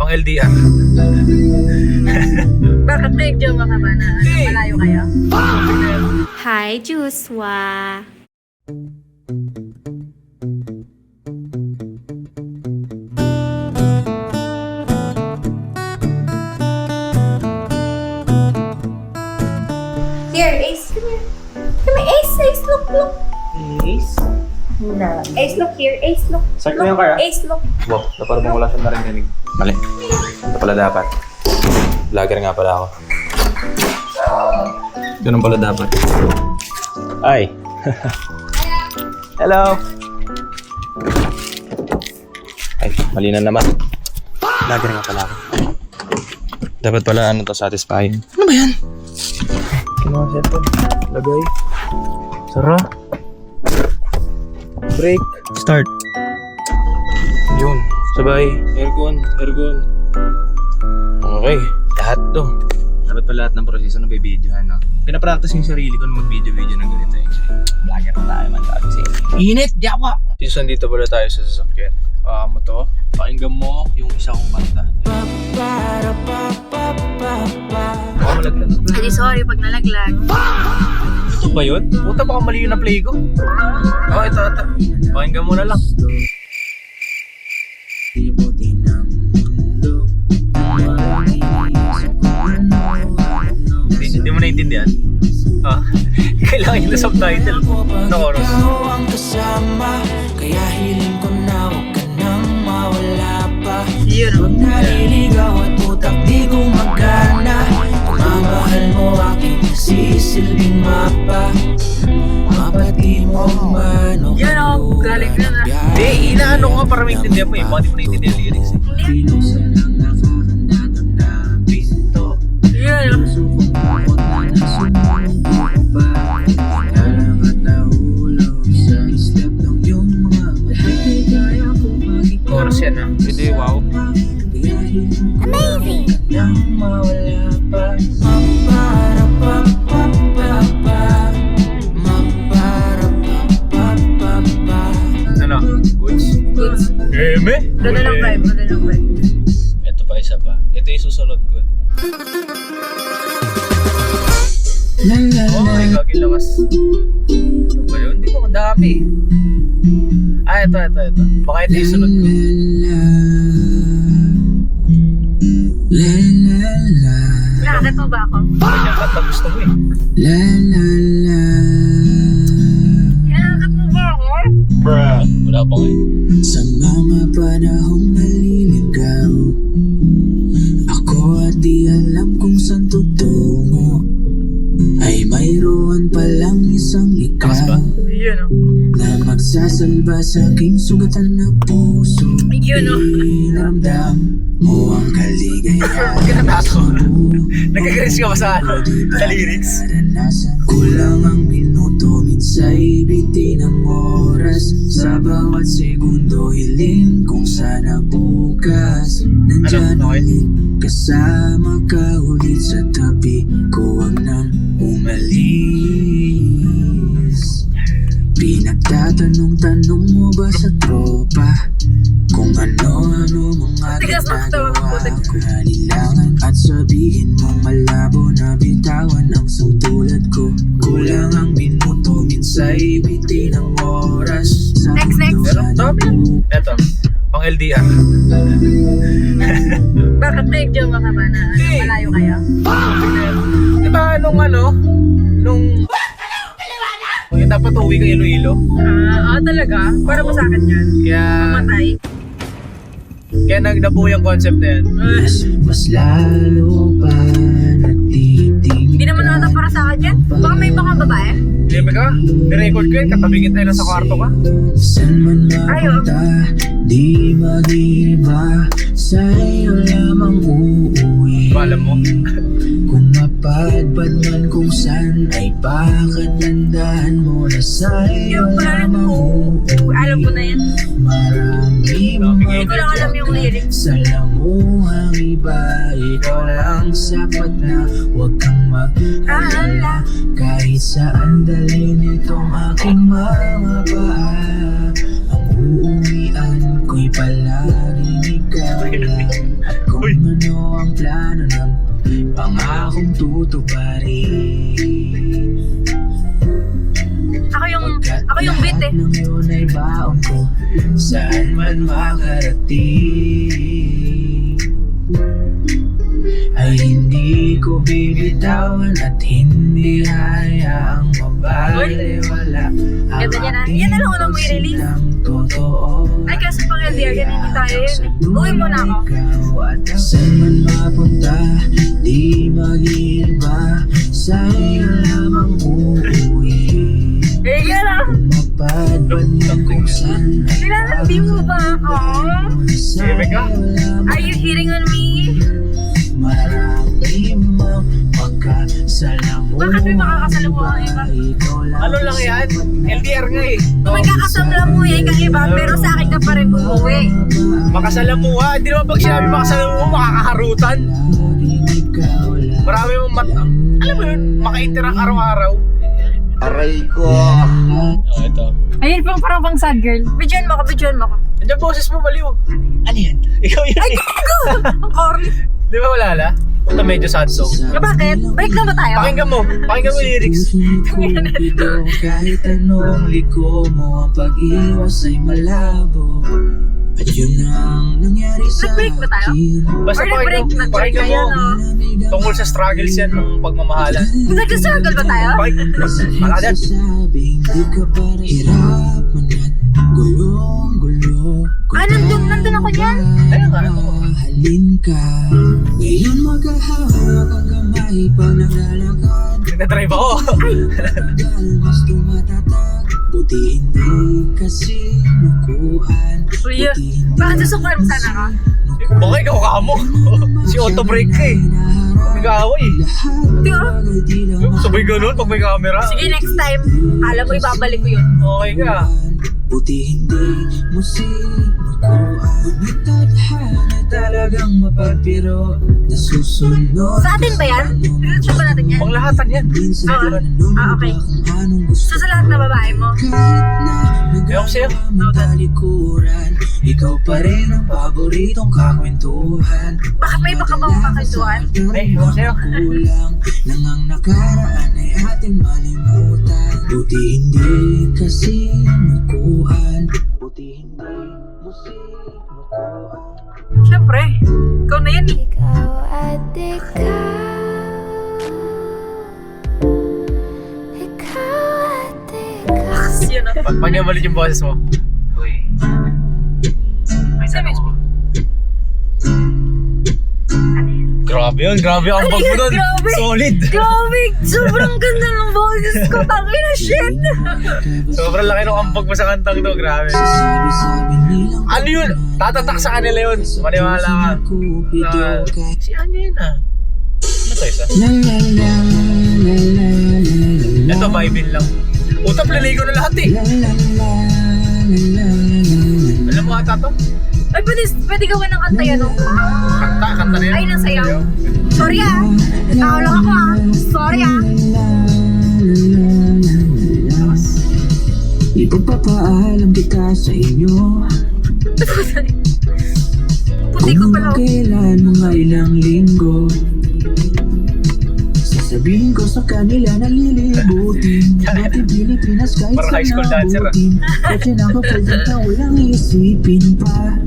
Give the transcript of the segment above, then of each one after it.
Pang LDR. Bakit may jowa ka ba na malayo kayo? Hi, Joshua. Here, Ace. Come here. Come here, Ace. Ace, look, look. Ace? No. Ace, look here. Ace, look. Sakit mo yung car, ah? Ace, look. Wow, na parang wala siyang narinig. Mali. Ito pala dapat. Vlogger nga pala ako. Ganun pala dapat. Ay. Hello. Ay, mali na naman. Vlogger nga pala ako. Dapat pala ano to, satisfying. Ano ba yan? Kinuha cellphone. Lagay. Sara. Break. Start. Yun. Sabay. Aircon. Aircon. Okay. Lahat to. Dapat pa lahat ng proseso na bibidyohan, no? Pinapractice yung sarili ko na mag-video-video ng ganito. Vlogger na tayo man sabi sa inyo. Init! Yawa! Since dito pala tayo sa sasakyan. Mo to. Pakinggan mo yung isa kong kanta. Malaglag. Ay, sorry pag nalaglag. Ito ba yun? Puta, baka mali yung na-play ko. Ito. Pakinggan mo na lang. Hindi mo naiintindihan? Kailangan yung subtitle. No oras. Kaya hiling ko na huwag ka nang mawala pa. Yun. Naliligaw at utak di gumagana. Mamahal mo aking nasisilbing mapa. Mapati mo man o Yun o, galing na na. Hindi, inaano ko nga para maintindihan mo eh. Baka di mo naiintindihan lyrics eh. Binuksan ang nakakandadong na pinto. Yun o. Subok mo na nasumuko pa. Kalang at nahulog sa islap ng iyong mga mata. Kaya ko mag-ikaw. Chorus yan ah. Hindi, wow. Amazing! Nang mawala pa. Maparapapapapa. Maparapapapapa. Ano? Goods? Goods. Eme? Ganda ng vibe, ganda ng vibe. Ito pa isa pa. Ito yung susunod ko. La la Oh, ay gagawin lakas. Ano ba yun? Hindi ko madami. Ito. Baka ito yung sunod ko. la la la. Nakakit mo ba ako? Kanyang kanta gusto mo eh. La la la. Nakakit mo ba ako? Bruh. Wala pa nga eh. Sa mga panahong naliligaw, ako at di alam kung saan tutungo. Ay mayroon palang isang Takas ba? ikaw Yun o. na magsasalba sa aking sugatan na puso. Yun o. Ramdam mo ang kaligayahan Ako. Nagkagalis ka ba sa lyrics? naranasan. Kulang ang minuto, minsa'y binti ng oras. Sa bawat segundo, hiling kung sana bukas nandyan Ano? Okay. ulit, kasama ka ulit sa tabi ko. Huwag nang umalis. Pinagtatanong-tanong mo ba sa tropa kung ano-ano mga Tigas na katawan ng ginagawa putik. ko? Halilangan at sabihin mong malabo na bitawan ang sutulad ko. Kulang ang minuto, minsa'y biti ng oras. Sa Next. mundo Pero na dami. Ito. Pang LDR. Bakit may jowa ka ba na malayo kayo? Di ba nung yung dapat uwi ka Iloilo? Talaga? Para mo sa akin yan. Kaya Matay. nabuo yung concept na yan. mas lalo pa natiting. Hindi naman ata para sa akin yan. Baka may iba kang babae. Hindi ka? Nirecord ko yun. Katabingin tayo lang sa kwarto ka. Saan man Ayaw. mapunta, di mag-iba. Sa'yo lamang uuwi. Alam mo. Kung mapadpad man kung saan, ay bakit tandaan mo na sa'yo Yung parang lamang uuwi. alam ko na yan. Marami Hindi ko lang alam yung lyrics. sa lamuhang iba, ikaw lang sapat na huwag kang mag-alala. Kahit saan dalhin itong aking mga paa, ang uuwian ko'y palaging ikaw lang. At kung Uy. Ano ang plano ng pangakong tutuparin? Ako yung beat eh. Lahat ng yun ay baon ko, saan man makarating. Ay hindi ko bibitawan at hindi hayaang mabaliwala ang Ganda niya na. aking Yan na lang unang mo i-release. pagsitang totoo. Ay, kaso pang LDR yan, hindi tayo yun eh. Uwi mo na ako. Saan man mapunta, di mag-iiba, sa'yo lamang uuwi. Eh, yan lang. Mapadpad ng kung saan ay Nilalandi mo ba ako? Ibig ka? Are you hitting on me? Marami mang magkasalamuha. Bakit may makakasalamuha ang iba? Ano lang yan? LDR nga eh. Kung may kakasama mo yan kang iba, pero sa akin ka pa rin umuwi. Makasalamuha. Hindi naman pag sinabi makasalamuha, makakaharutan. Marami mong alam mo yun, maka-interact araw-araw. Aray ko. Oh, ito. Ayun pang parang pang sad girl. Bidyon mo ko. Andiyan boses mo, baliw. Ano yan? Ikaw yun Ay, eh. gago! Ang corny. Di ba wala la? Punta medyo sad song. Bakit? Break na ba tayo? Pakinggan mo yung lyrics. Kahit anong liko mo, ang pag-iwas ay malabo. At yun ang nangyari sa Nag-break ba tayo? akin. Basta Or nag-break na pakinggan tayo, mo. no? Tungkol sa struggles yan ng pagmamahalan. Nag-circle ba tayo? Pakinggan. Sabing di ka para hirap man at gulong-gulo. Ah, nandun ako niyan. Ayun nga. Mahalin ka. Ngayon maghahawak ang kamay pag naglalakad. Nagdadrive ako. Tagal mas tumatatag. Buti hindi kasi nukuan. Kuya, bakit susukuan mo sana ka? Baka ikaw ka mo. Si auto brake ka eh. Nag-aaway. Sabay ganun pag may camera. Sige, next time. Alam mo, ibabalik ko yun. Okay ka. Buti hindi mo sinukuan. Ngunit tadhana talagang mapagpiro. Nasusunod. Sa atin ba yan? Siya ba natin yan? Panglahatan yan. Okay. So sa lahat na babae mo? Ewan ko sa'yo. Talikuran, ikaw pa rin ang paboritong kakwentuhan. Bakit may iba ka bang kakwentuhan? Ay, ewan ko sa'yo. Kulang nang ang nakaraan ay ating malimutan. Buti hindi kasi nukuan. Buti hindi mo sinukuan. Siyempre, ikaw na yan eh. Ikaw at ikaw. Ikaw at ikaw. Lakas yun ah. Panyamalit yung boses mo. Uy. May sabi mo. Grabe yun, grabe ang bag mo doon. Grabe. Solid. Grabe, sobrang ganda ng boses ko. Tangina, shit. Sobrang laki ng ambag mo sa kantang to, grabe. Sabi nilang Ano yun? Tatatak sa kanila yun. Maniwala ka. Cupido ka. Si ano yun ah? Ano to isa? La la la la la la. Ito, Bible lang. Utap, laligo na lahat eh. La la la la la la. Alam mo ata to? Ay, pwede gawin ng kanta yan. Oh. Kanta na yan. Ay, nang sayaw. Sorry ah. Tao lang ako ah. Sorry ah. Ipagpapaalam kita sa inyo. Puti ko pala. Kung kailan mga ilang linggo, sasabihin ko sa kanila na lilibutin natin Pilipinas kahit Parang high school dancer, ah. nabutin. Kasi nakapagod na walang isipin pa.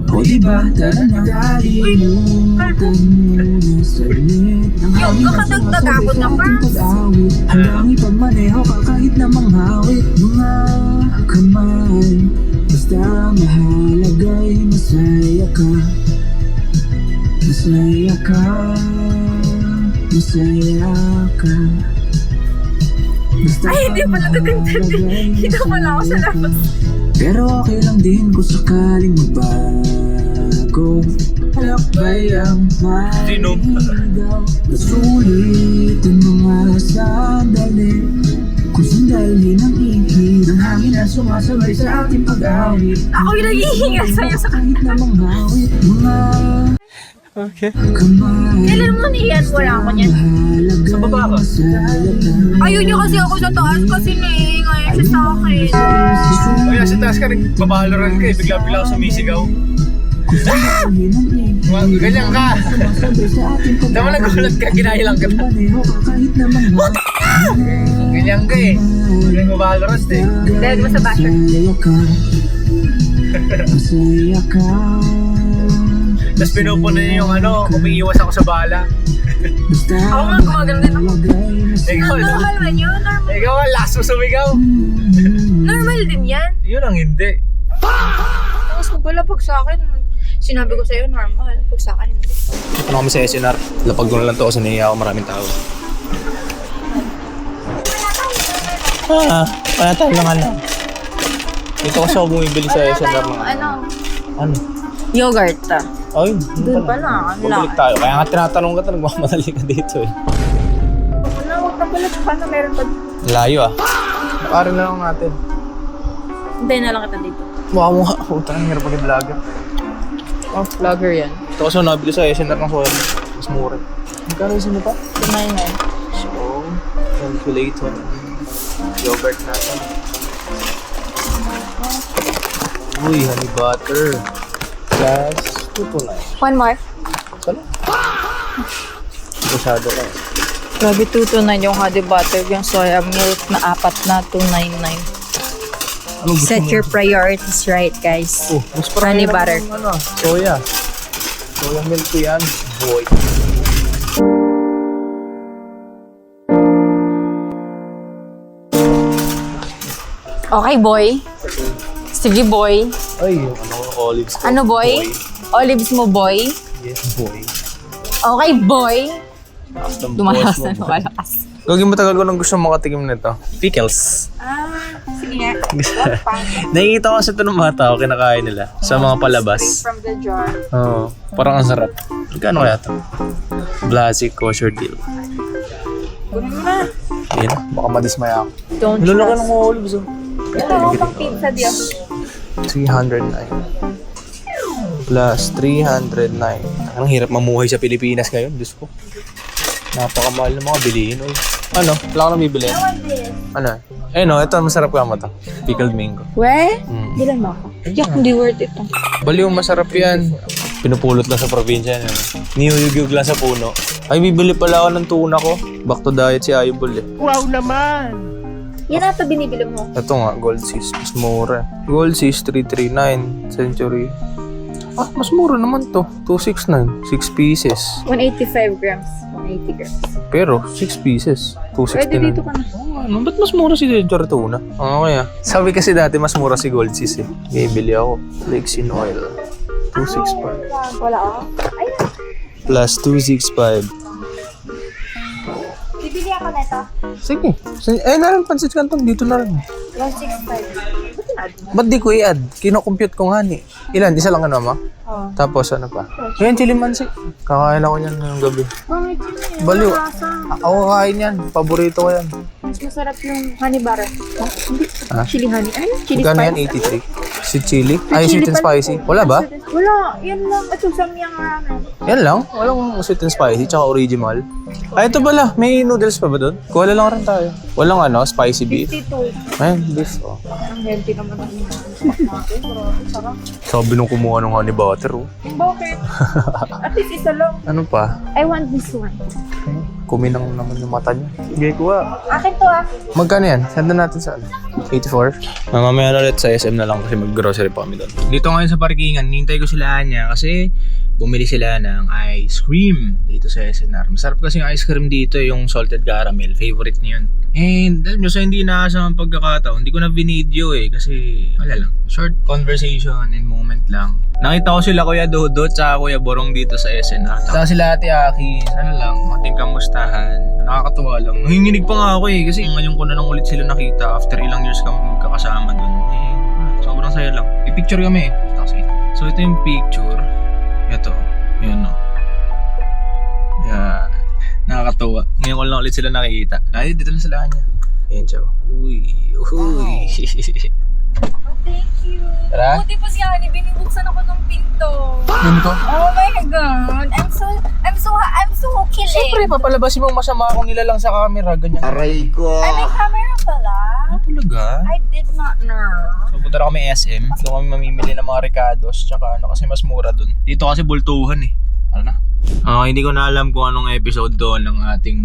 O diba, tara na kalimutan mo na saglit. Ang hangin na kakadagdag ako sumasabay na sa pa. ating pag-awit. Handang ipagmaneho ka kahit na manghawit. Mga kamay, basta mahalagay masaya ka. Masaya ka. Masaya ka. Basta Ay, hindi pala tatintindi. Hindi pala ako sa labas. Pero okay lang din kung sakaling magbago. Halakbay ang Sino? maligaw. Nasulit ang mga sandali. Kung sandali ng ihip ng hangin na sumasabay sa ating pag-awit. Ako yung naghihingal sa'yo sa kahit na manghawit. Mga kamay. Kailan mo niyan? Wala ako niyan. Sa baba ka? Ayun niyo kasi ako sa taas kasi ngayon siya sa akin. Ay, nasa taas ka rin. Babaloran ka eh. Bigla-bigla ako sumisigaw. Kung sandali ng ihip Mga Ganyan ka. Tama na gulat ka, ginailang ka na. Puta ka! Ganyan ka eh. Ganyan mo Valorant eh. Dahil mo sa basher. Tapos pinupunan niya yung ano, umiiwas ako sa bala. Ako nga gumagano din ako. Ikaw, Normal man yun, normal. ikaw ang last mo sumigaw. Normal din yan. Yun ang hindi. Tapos kung pala pag sa akin, sinabi ko sa'yo normal. Pag sa akin, hindi. Ito na kami sa SNR. Lapag ko na lang to kasi naiya ako maraming tao. Panatay lang ano. Dito kasi ako bumibili sa SNR ng ano? Yogurt. Ay, Doon pala, ang pabalik tayo. Kaya nga tinatanong ka talaga, magmamadali ka dito eh. Huwag na pala, tsaka na meron pa. Layo ah. Nakarin na lang natin. Hintayin na lang kita dito. Mukha mo nga. Puta, ang hirap mag-vlogger. Oh, vlogger yan. Ito kasi nabili sa SNR ng soya. Mas mura. Magkano yung pa? 299. So, calculator. Yogurt natin. Uy, honey butter. Plus, 229. One more. Sala? Masyado ka. Grabe, 229 yung honey butter. Yung soya milk na 4 na 299. Ano gusto Set mo? your priorities right, guys. Oh, mas Honey parang butter. Ano, soya. Soya milk ko yan. Boy. Okay, boy. Sige, boy. Ay, yung ano, olives ko. Ano, boy? Olives mo, boy? Yes, boy. Okay, boy. Custom Dumalas boss na mo. lumalakas. Gagawin matagal ko nang gusto makatikim nito. Pickles. Sige nga. Nakikita ko kasi ito ng mga tao, kinakain nila. Sa mga palabas. From the jar. Oo. Parang ang sarap. Magkano kaya ito? Blasi kosher deal. Kunin mo na. Yan, baka madismaya ako. Don't Lalo ka trust. ng olives oh. Ito, pang pizza di ako. 309. Plus 309. Ang hirap mamuhay sa Pilipinas ngayon, Diyos ko. Napakamahal ng mga bilihin. Oy. Ano? Wala ka nang bibili? Ano? Eh no, ito masarap ka mo to. Pickled mango. We? Mm. Bilan mo ako. Yak, hindi worth it. Baliw, masarap yan. Pinupulot lang sa probinsya. Niyuyugyug lang sa puno. Ay, bibili pala ako ng tuna ko. Back to diet si Ayubol eh. Yan ata binibili mo. Ito nga, Gold Seas. Mas mura. Gold Seas 339. Century. Ah, mas mura naman to. 269. 6 pieces. 185 grams. 180 grams. Pero, 6 pieces. 269. Pwede dito ka na. Ano, ba't mas mura si Century Tuna? Okay ah. Sabi kasi dati mas mura si Gold Seas eh. Bibili ako. Lexin Oil. 265. Wala ako. Ayun. Plus 265. Bibili ako na ito. Sige. Eh, narin pansit kantong dito na rin. 165. Ba't di ko i-add? Kino-compute ko nga ni. Ilan? Isa lang ano ma? Oo. Tapos ano pa? Yan, chili mansi. Kakain ako yan ngayong gabi. Pangit yun eh. Baliw. Walang lasa. Ako kakain yan. Paborito ko yan. Mas masarap yung honey butter. Oh, hindi. Ah? Chili honey. Ano? Chili Magkano yan? spice? 83. Si chili? Ay, sweet and spicy. Wala ba? Wala. Yan lang. Ito samyang ramen. Yan lang? Walang sweet and spicy, tsaka original. Ay, ito pala. May noodles pa ba doon? Kuha lang rin tayo. Walang ano, spicy beef. 52. Ayun, beef. Oh. Ang healthy naman ang snack natin. Pero sarap. Sabi nung kumuha ng honey butter, oh. Bakit? At least isa lang. Ano pa? I want this one. Kuminang naman yung mata niya. Sige, kuha. Akin to ah. Magkano yan? Senda natin sa ano? 84? Mamaya na ulit sa SM na lang kasi mag-grocery pa kami doon. Dito ngayon sa parkingan, nintay ko sila niya kasi bumili sila ng ice cream dito sa SNR. Masarap kasi yung ice cream dito, yung salted caramel. Favorite niyo yun. And alam nyo, sa hindi nakasamang pagkakataon, hindi ko na binidyo eh kasi wala lang. Short conversation and moment lang. Nakita ko sila Kuya Dodot sa Kuya Borong dito sa SNR. Saka sila Ate Aki, sana lang, mating kamustahan. Nakakatuwa lang. Nanginginig pa nga ako eh kasi ngayon ko na lang ulit sila nakita after ilang years kami magkakasama dun. Eh, sobrang saya lang. I-picture kami eh. So ito yung picture. Ito. Yun o. Yan. Nakakatuwa. Ngayon ko lang ulit sila nakikita. Ay, dito na sila kanya. Ayan siya. Uy. Uy. Thank you. Tara. Buti pa si Honey, binibuksan ako ng pinto. Pinto? Oh my God. I'm so killing. Siyempre, papalabasin mo masama akong nilalang sa camera. Ganyan. Aray ko. Ay, may camera pala. Ah, talaga? I did not know. So, punta na kami SM. Doon kami mamimili ng mga Ricados. Tsaka ano, kasi mas mura dun. Dito kasi bultuhan eh. Ano na? Hindi ko na alam kung anong episode doon ng ating...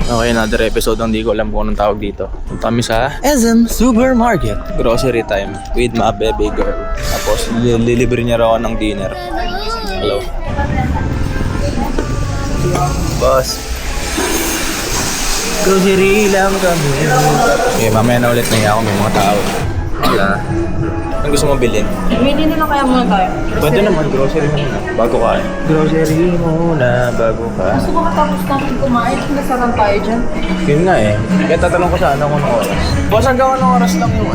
Okay, another episode. Hindi ko alam kung anong tawag dito. Punta kami sa SM Supermarket. Grocery time with my baby girl. Tapos, lilibre niya raw ako ng dinner. Hello. Boss. Grocery lang kami. Okay, mamaya na ulit na ako. May mga tao. Wala. Ang gusto mong bilhin? Mili na lang kaya muna tayo. Pwede naman, grocery muna. Bago ka. Grocery muna, bago ka. Gusto ko matapos natin kumain. Nasarang tayo dyan. Yun nga eh. Kaya tatanong ko sana kung anong oras. Boss, hanggang anong oras lang yung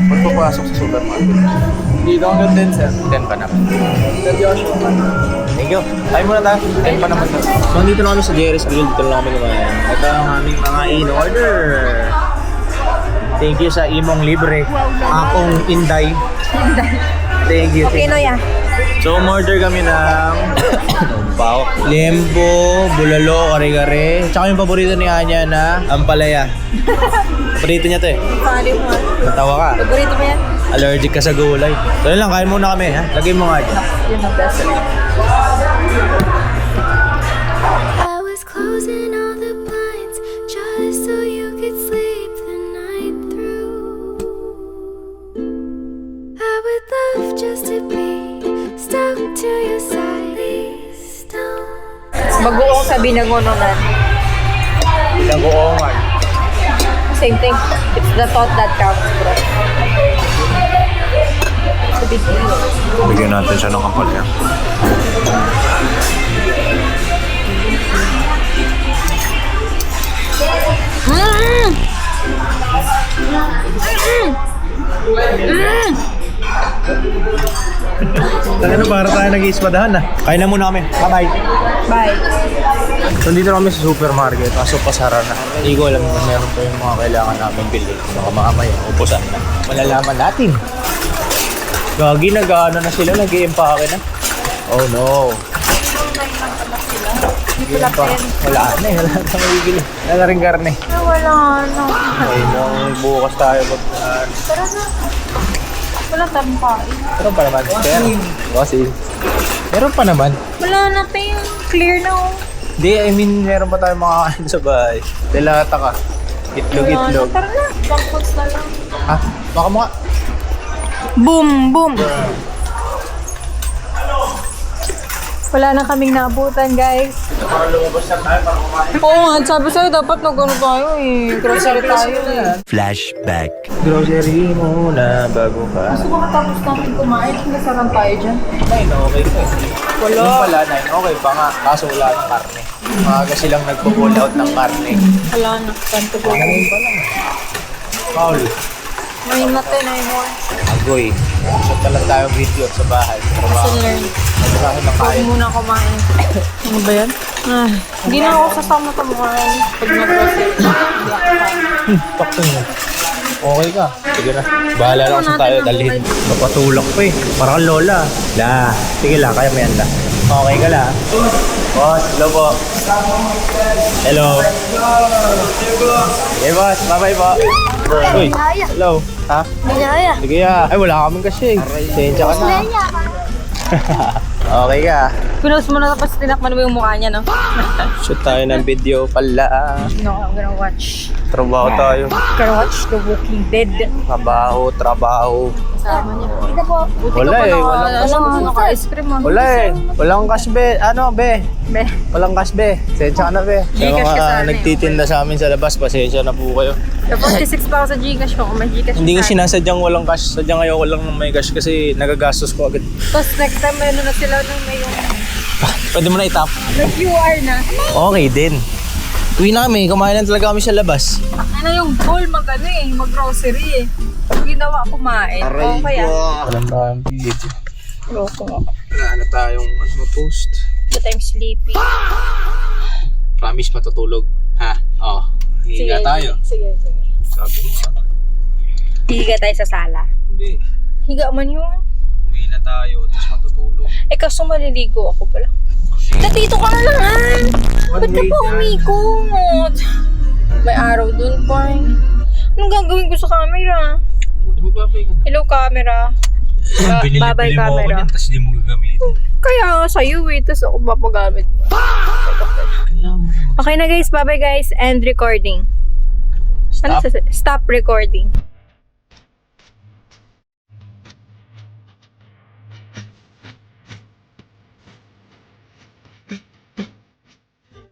pagpapasok sa supermarket? Dito hanggang 10, sir. 10 pa naman. Sir Joshua. Thank you. Tayo muna tayo. 10 pa naman. So, nandito na kami sa Jerry's Grill. Dito lang kami kumain. Ito ang aming mga in-order. Thank you sa Imong Libre. Akong Inday. Thank you. Okay, Noya. So, umorder kami ng lembo, bulalo, kare-kare. Tsaka yung paborito ni Anya na ampalaya. Paborito niya to eh. Pari mo. Natawa ka. Paborito mo yan? Allergic ka sa gulay. So, yun lang. Kain muna kami ha. Lagay mo nga dyan. Yun ang best. I was closing all the blinds just so you could sleep the night through. I would love just to be stuck to your side. Please don't. Bago ako sa binagononan. Pinagoongan. Same thing. It's the thought that counts, bro. It's a big deal. Bigyan natin siya ng kampalya. Ano para tayo nag-iispadahan na? Kain na muna kami. Bye-bye. Bye. So, dito kami sa supermarket. Kaso pasara na. Hindi ko alam kung meron pa yung mga kailangan namin bilhin. Baka mamaya, ubusan na. Malalaman natin. Gagi, nag-ano na sila. Nag-i-empake na. Oh no. Hindi pala pen. Wala na eh. Wala na magigil. Wala na rin karne. Wala na. Ay no, bukas tayo mag... Tara na. Wala tayong kain. Meron pa naman. Pero, kasi... Meron pa naman. Wala na tayong clear na oh. Hindi, I mean, meron pa tayong makakain sa bahay. Delata ka. Itlog, Wala na. itlog. Tara na. Junk foods na lang. Ah, baka mga... Boom! Boom! Wala na kaming naabutan, guys. Para lumabas na tayo para kumain. Oo nga, sabi sa'yo, dapat nag-ano tayo eh. Grocery tayo eh. Flashback. Grocery muna bago ka. Gusto ko matapos natin kumain. Nasarang tayo dyan. 9, okay pa. Wala. Yung pala, 9, okay pa nga. Kaso wala ng karne. Maaga silang nagpo-pull out ng karne. Wala na. Time to go. Ngayon pa lang. Paul, May mate na yun more. agoy. So pala tayo video sa bahay. Trabaho. Lesson learned. Trabaho ng Huwag kain. muna kumain. Ano ba yan? Hindi na ako sasama sa kumain. Pag nag-grocery. Takto niya. Okay ka. Sige na. Bahala na kung saan tayo dalhin. Papatulak pa eh. Parang lola. La. Sige la. Kaya mo yan la. Okay ka la. Boss. Hello po. Hello. Hey boss. Bye-bye po. Uy. Hello. Ha? Binaya. Sige ya. Ay wala kaming kasi. Sensya ka na. Okay ka. Pinost mo na tapos tinakman mo yung mukha niya, no? Shoot tayo ng video pala. No, I'm gonna watch. Trabaho tayo. Gonna watch The Walking Dead. Trabaho. Kasama niya. Buti Wala ka eh, pa walang naka-ice cream, ah. Wala eh. Walang cash be. Ano be? Be. Walang cash be. Sensya ka na be. Sa Gcash ka mga sana eh. nagtitinda sa amin sa labas, pasensya na po kayo. The 46 pa ako sa Gcash ko. Kung may Gcash Hindi ko ka. sinasadyang walang cash. Sadyang ayoko lang ng may cash kasi nagagastos ko agad. Tapos next time, may ano na sila nung may yung... Pwede mo na itap. May QR na. Okay din. Uwi na kami. Kumain na talaga kami sa labas. Ano yung goal mag-ano eh, mag-grocery eh. Pag ginawa kumain. Aray Okay ah. ko. Walang tayong video. Loko nga. Wala na tayong post. But I'm sleepy. Promise matutulog. Ha? Oo. Higa tayo. Sige. Sabi mo ha. Higa tayo sa sala. Hindi. Higa man yun. Uwi na tayo. Tapos matutulog. Eh kaso maliligo ako pala. Natito ka na naman! Ba't ka pa umikot? May araw dun pa eh. Anong gagawin ko sa camera? Hindi mo babay ka na. Hello camera. babay Binili mo ako camera. niyan, tapos di mo gagamitin. Kaya nga sa'yo eh, tapos ako papagamit mo. Alam mo. Okay na guys, bye-bye guys, end recording. Ano Stop. Stop recording.